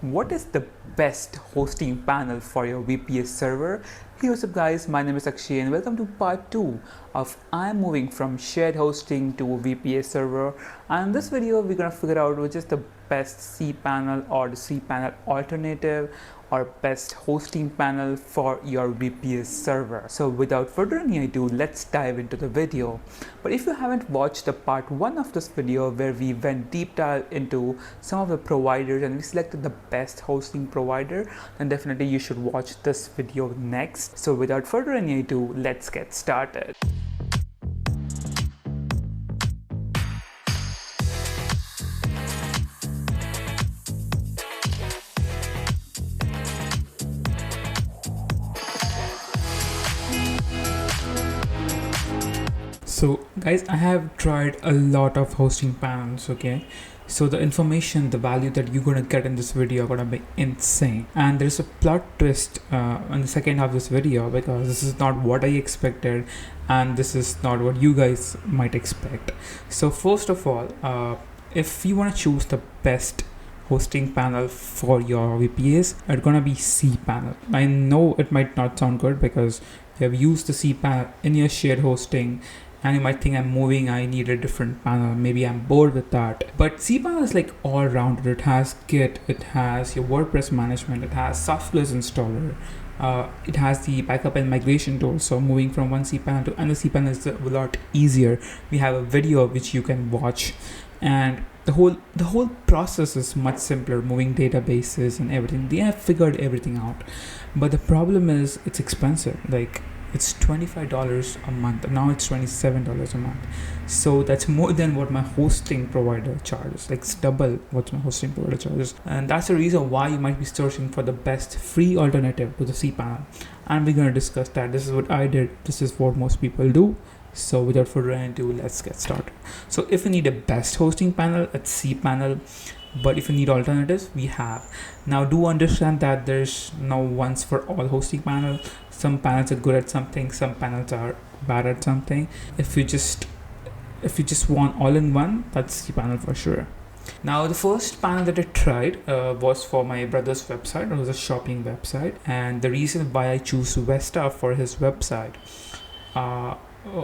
What is the best hosting panel for your VPS server? Hey, what's up guys, my name is Akshay and welcome to part 2 of I'm moving from shared hosting to a VPS server. And in this video we're gonna figure out which is the best cPanel or the cPanel alternative or best hosting panel for your VPS server. So without further ado, let's dive into the video. But if you haven't watched the part 1 of this video where we went deep dive into some of the providers and we selected the best hosting provider, then definitely you should watch this video next. So without further ado, let's get started. So guys, I have tried a lot of hosting panels, okay? So the information, the value that you're gonna get in this video are gonna be insane. And there's a plot twist in the second half of this video because this is not what I expected and this is not what you guys might expect. So first of all, if you wanna choose the best hosting panel for your VPS, it's gonna be cPanel. I know it might not sound good because you have used the cPanel in your shared hosting and you might think I'm moving, I need a different panel, maybe I'm bored with that. But cPanel is like all rounded. It has Git, it has your WordPress management, it has software installer, it has the backup and migration tool. So moving from one cPanel to another cPanel is a lot easier. We have a video which you can watch, and the whole process is much simpler, moving databases and everything. They have figured everything out, but the problem is it's expensive. Like it's $25 a month. Now it's $27 a month. So that's more than what my hosting provider charges. Like it's double what my hosting provider charges. And that's the reason why you might be searching for the best free alternative to the cPanel. And we're going to discuss that. This is what I did. This is what most people do. So without further ado, let's get started. So if you need a best hosting panel, it's cPanel. But if you need alternatives, we have. Now do understand that there's no once for all hosting panel. Some panels are good at something, some panels are bad at something. If you just want all in one, that's cPanel for sure. Now the first panel that I tried was for my brother's website. It was a shopping website, and the reason why I choose Vesta for his website,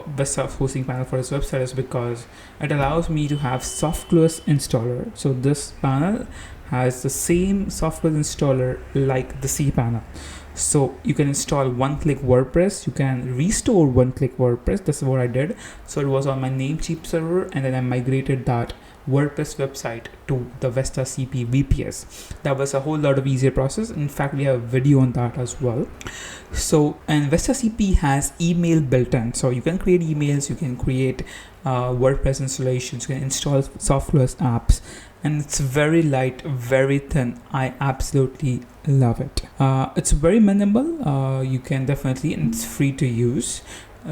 Vesta hosting panel for his website, is because it allows me to have software installer. So this panel has the same software installer like the cPanel. So you can install one-click WordPress, you can restore one-click WordPress. This is what I did. So it was on my Namecheap server, and then I migrated that WordPress website to the VestaCP VPS. That was a whole lot of easier process. In fact, we have a video on that as well. So, and VestaCP has email built in, so you can create emails, you can create WordPress installations, you can install software apps, and it's very light, very thin. I absolutely love it. It's very minimal. You can definitely, and it's free to use.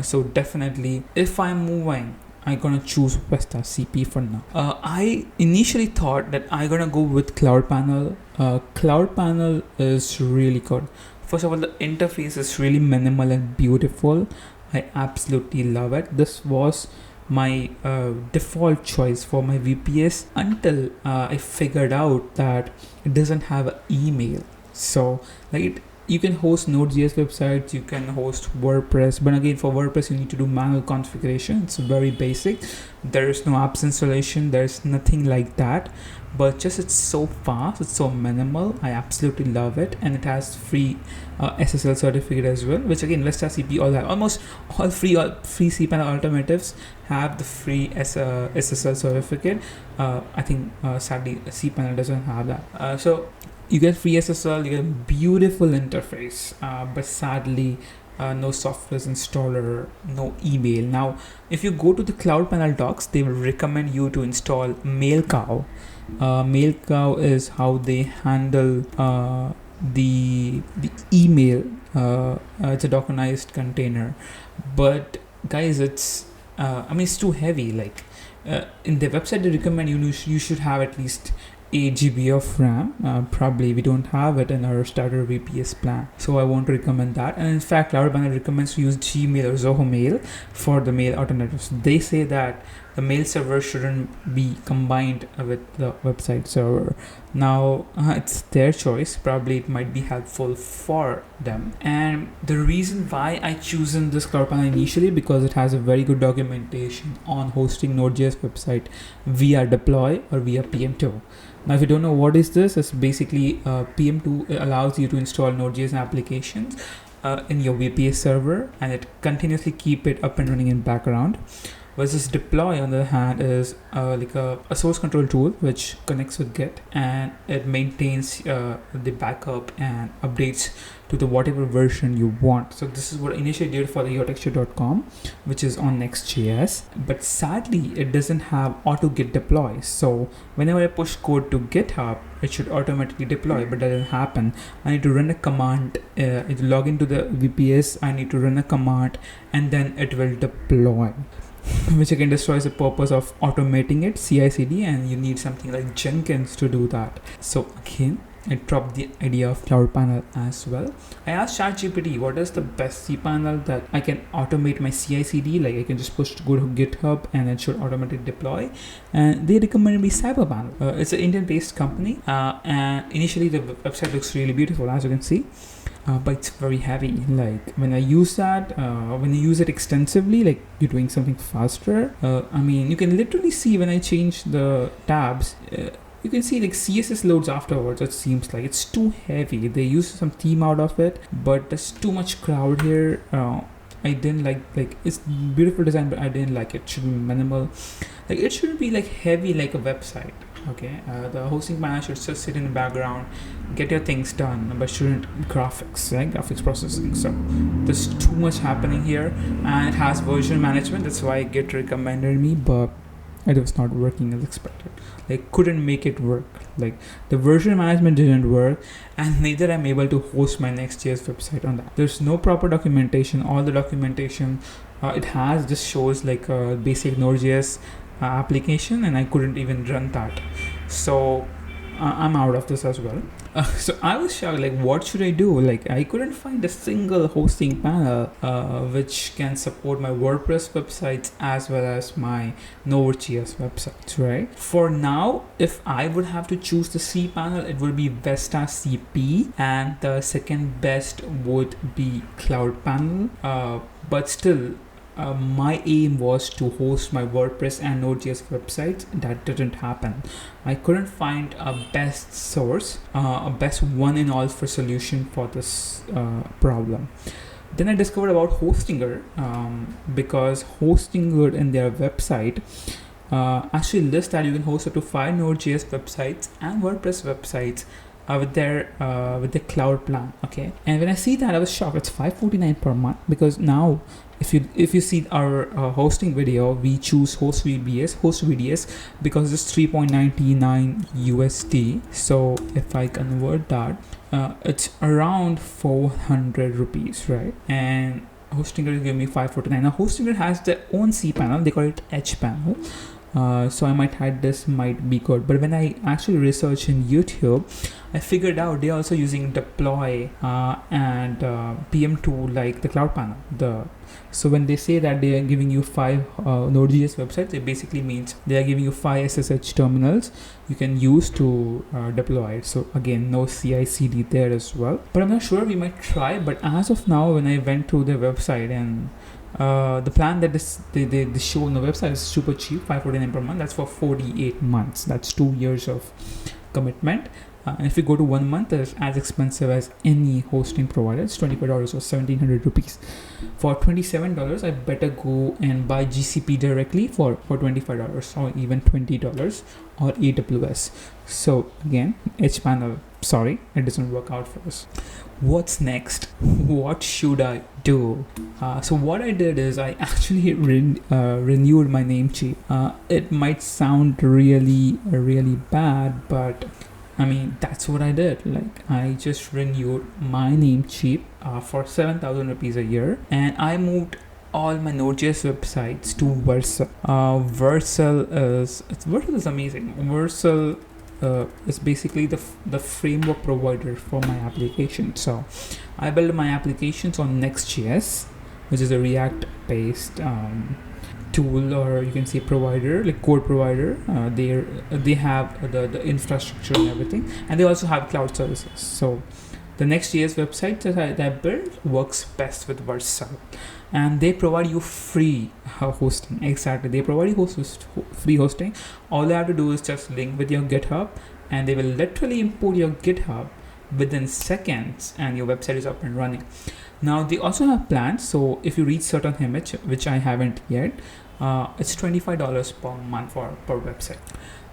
So definitely, if I'm moving, I'm gonna choose VestaCP for now. I initially thought that I'm gonna go with CloudPanel. CloudPanel is really good. First of all, the interface is really minimal and beautiful. I absolutely love it. This was my default choice for my VPS until I figured out that it doesn't have an email. So like you can host Node.js websites, you can host WordPress, but again for WordPress you need to do manual configuration. It's very basic. There is no apps installation, there's nothing like that, but just it's so fast, it's so minimal. I absolutely love it, and it has free SSL certificate as well, which again VestaCP all have. Almost all free cPanel alternatives have the free SSL certificate. I think sadly cPanel doesn't have that. So you get free SSL, you get beautiful interface, but sadly no software installer, no email. Now if you go to the CloudPanel docs, they will recommend you to install MailCow. MailCow is how they handle the email. It's a Dockerized container, but guys, it's it's too heavy. Like in the website they recommend you should have at least 8 GB of RAM. Probably we don't have it in our starter VPS plan, so I won't recommend that. And in fact, CloudPanel recommends to use Gmail or Zoho Mail for the mail alternatives. They say that the mail server shouldn't be combined with the website server. Now it's their choice, probably it might be helpful for them. And the reason why I chosen this CloudPanel initially, because it has a very good documentation on hosting Node.js website via deploy or via PM2. Now, if you don't know what is this, it's basically PM2 allows you to install Node.js applications in your VPS server, and it continuously keep it up and running in background. Versus deploy, on the other hand, is like a source control tool which connects with Git, and it maintains the backup and updates to the whatever version you want. So this is what I initially did for the yourtexture.com, which is on Next.js. But sadly, it doesn't have auto git deploy. So whenever I push code to GitHub, it should automatically deploy, but that doesn't happen. I need to run a command, to log into the VPS, I need to run a command, and then it will deploy. Which again destroys the purpose of automating it, CI/CD, and you need something like Jenkins to do that. So again, I dropped the idea of CloudPanel as well. I asked ChatGPT what is the best cPanel that I can automate my CI/CD, like I can just push to go to GitHub and it should automatically deploy. And they recommended me CyberPanel. It's an Indian-based company, and initially the website looks really beautiful, as you can see. But it's very heavy. Like when I use that, when you use it extensively, like you're doing something faster. I mean, you can literally see when I change the tabs, you can see like CSS loads afterwards. It seems like it's too heavy. They use some theme out of it, but there's too much crowd here. I didn't like it's beautiful design, but I didn't like it. It should be minimal. Like it shouldn't be like heavy like a website. Okay, the hosting manager should just sit in the background, get your things done, but shouldn't graphics, right? Graphics processing. So there's too much happening here, and it has version management. That's why Git recommended me, but it was not working as expected. Like couldn't make it work. Like the version management didn't work, and neither I'm able to host my Next.js website on that. There's no proper documentation. All the documentation it has just shows like a basic Node.js application, and I couldn't even run that. So I'm out of this as well. So I was shocked, like what should I do? Like I couldn't find a single hosting panel which can support my WordPress websites as well as my Node.js websites, right? For now, if I would have to choose the cPanel, it would be VestaCP, and the second best would be CloudPanel. But still, my aim was to host my WordPress and Node.js websites. That didn't happen. I couldn't find a best source, a best one-in-all for solution for this problem. Then I discovered about Hostinger, because Hostinger in their website actually lists that you can host up to 5 Node.js websites and WordPress websites with their cloud plan. Okay, and when I see that, I was shocked. It's $549 per month, because now if you see our hosting video, we choose HostVDS because it's 3.99 USD. So if I convert that, it's around 400 rupees, right? And Hostinger is giving me $549. Now Hostinger has their own cPanel. They call it HPanel. So I might hide this, might be good. But when I actually researched in YouTube, I figured out they're also using deploy and PM2 like the CloudPanel. So when they say that they are giving you 5 Node.js websites, it basically means they are giving you 5 SSH terminals you can use to deploy it. So again, no CI/CD there as well. But I'm not sure, we might try. But as of now, when I went through their website, and the plan that they show on the website is super cheap, $549 per month. That's for 48 months. That's 2 years of commitment. And if you go to 1 month, it's as expensive as any hosting provider. It's $25 or 1,700 rupees. For $27, I better go and buy GCP directly for $25 or even $20 or AWS. So again, HPanel, sorry, it doesn't work out for us. What's next? What should I do? So what I did is I actually renewed my Namecheap. It might sound really bad, but I mean, that's what I did. Like I just renewed my Namecheap for 7,000 rupees a year, and I moved all my Node.js websites to Vercel. Vercel is amazing. Vercel is basically the framework provider for my application. So I build my applications on Next.js, which is a React-based tool, or you can say provider, like code provider. They have the infrastructure and everything, and they also have cloud services. So the Next.js website that I built works best with Vercel, and they provide you free hosting. Exactly, they provide you free hosting. All you have to do is just link with your GitHub, and they will literally import your GitHub within seconds, and your website is up and running. Now they also have plans, so if you reach certain image, which I haven't yet, it's $25 per month per website.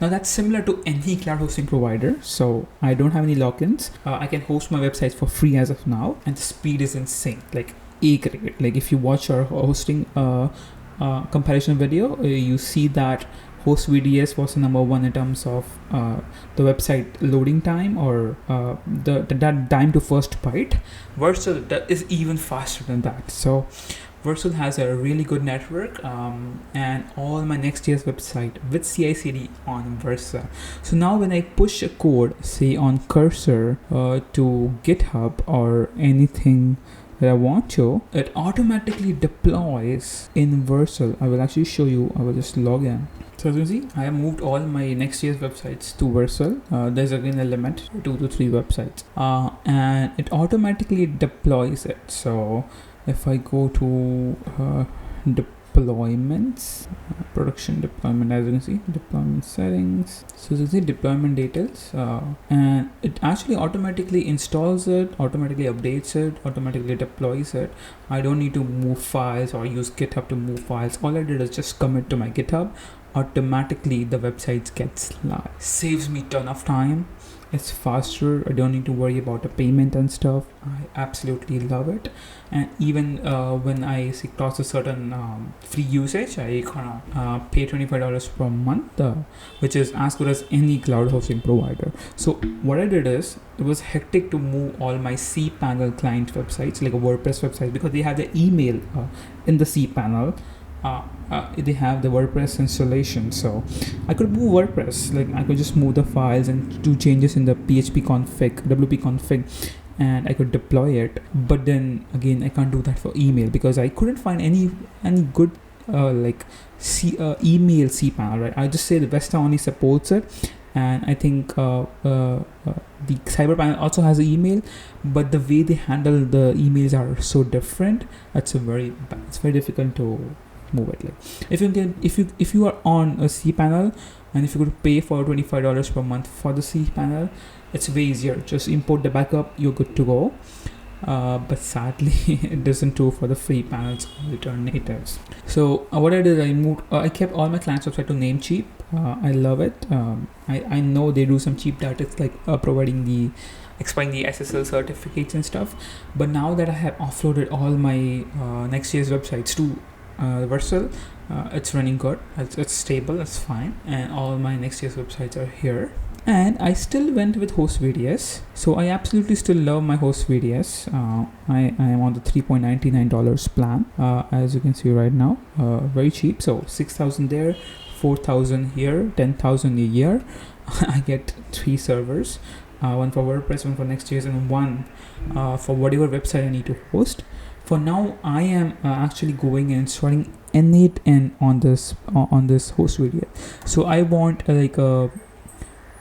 Now that's similar to any cloud hosting provider, so I don't have any logins. I can host my websites for free as of now, and the speed is insane, like A grade. Like if you watch our hosting comparison video, you see that HostVDS was number one in terms of the website loading time, or that time to first byte. Vercel is even faster than that. So Vercel has a really good network, and all my Next.js website with CI/CD on Vercel. So now when I push a code, say on cursor to GitHub or anything that I want to, it automatically deploys in Vercel. I will actually show you. I will just log in. So as you see, I have moved all my Next.js websites to Vercel. There's again a limit, 2 to 3 websites, and it automatically deploys it. So if I go to deployments, production deployment, as you can see, deployment settings. So you see deployment details, and it actually automatically installs it, automatically updates it, automatically deploys it. I don't need to move files or use GitHub to move files. All I did is just commit to my GitHub. Automatically the website gets live. Saves me ton of time. It's faster. I don't need to worry about the payment and stuff. I absolutely love it. And even when I cross a certain free usage, I gonna pay $25 per month, which is as good as any cloud hosting provider. So what I did is, it was hectic to move all my cPanel client websites, like a WordPress website, because they have the email in the cPanel. They have the WordPress installation, so I could move WordPress, like I could just move the files and do changes in the PHP config, WP config, and I could deploy it. But then again, I can't do that for email because I couldn't find any good email cPanel, right? I just say the Vesta only supports it, and I think the CyberPanel also has an email, but the way they handle the emails are so different. It's very difficult to move it. Like if you are on a cPanel, and if you could pay for $25 per month for the cPanel, it's way easier. Just import the backup, you're good to go. But sadly it doesn't do for the free panels alternatives. So what I did, I kept all my clients website to Namecheap. I love it. I know they do some cheap tactics, like providing expiring the SSL certificates and stuff, but now that I have offloaded all my Next.js websites to Vercel, it's running good. It's stable, it's fine, and all my Next.js websites are here. And I still went with HostVDS, so I absolutely still love my HostVDS. I am on the $3.99 plan, as you can see right now. Very cheap, so 6,000 there, 4,000 here, 10,000 a year. I get 3 servers, one for WordPress, one for Next.js, and one for whatever website I need to host. For now, I am actually going and installing N8N on this HostVDS. So I want like a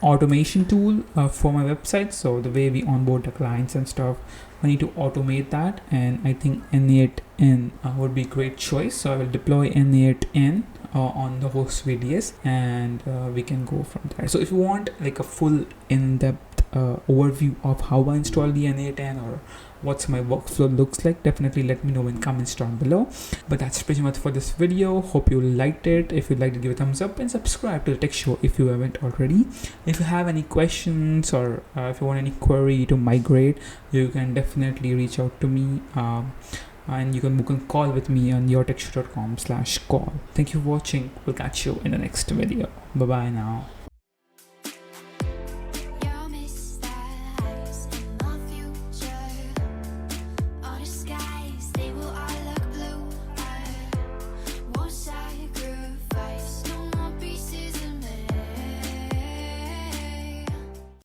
automation tool for my website. So the way we onboard the clients and stuff, I need to automate that, and I think N8N would be a great choice. So I will deploy N8N on the HostVDS, and we can go from there. So if you want like a full in-depth overview of how I install the N8N or what's my workflow looks like, definitely let me know in comments down below. But that's pretty much for this video. Hope you liked it. If you liked it, give a thumbs up and subscribe to the Tech Show if you haven't already. If you have any questions, or if you want any query to migrate, you can definitely reach out to me, and you can book a call with me on yourtechshow.com/call. Thank you for watching. We'll catch you in the next video. Bye bye now.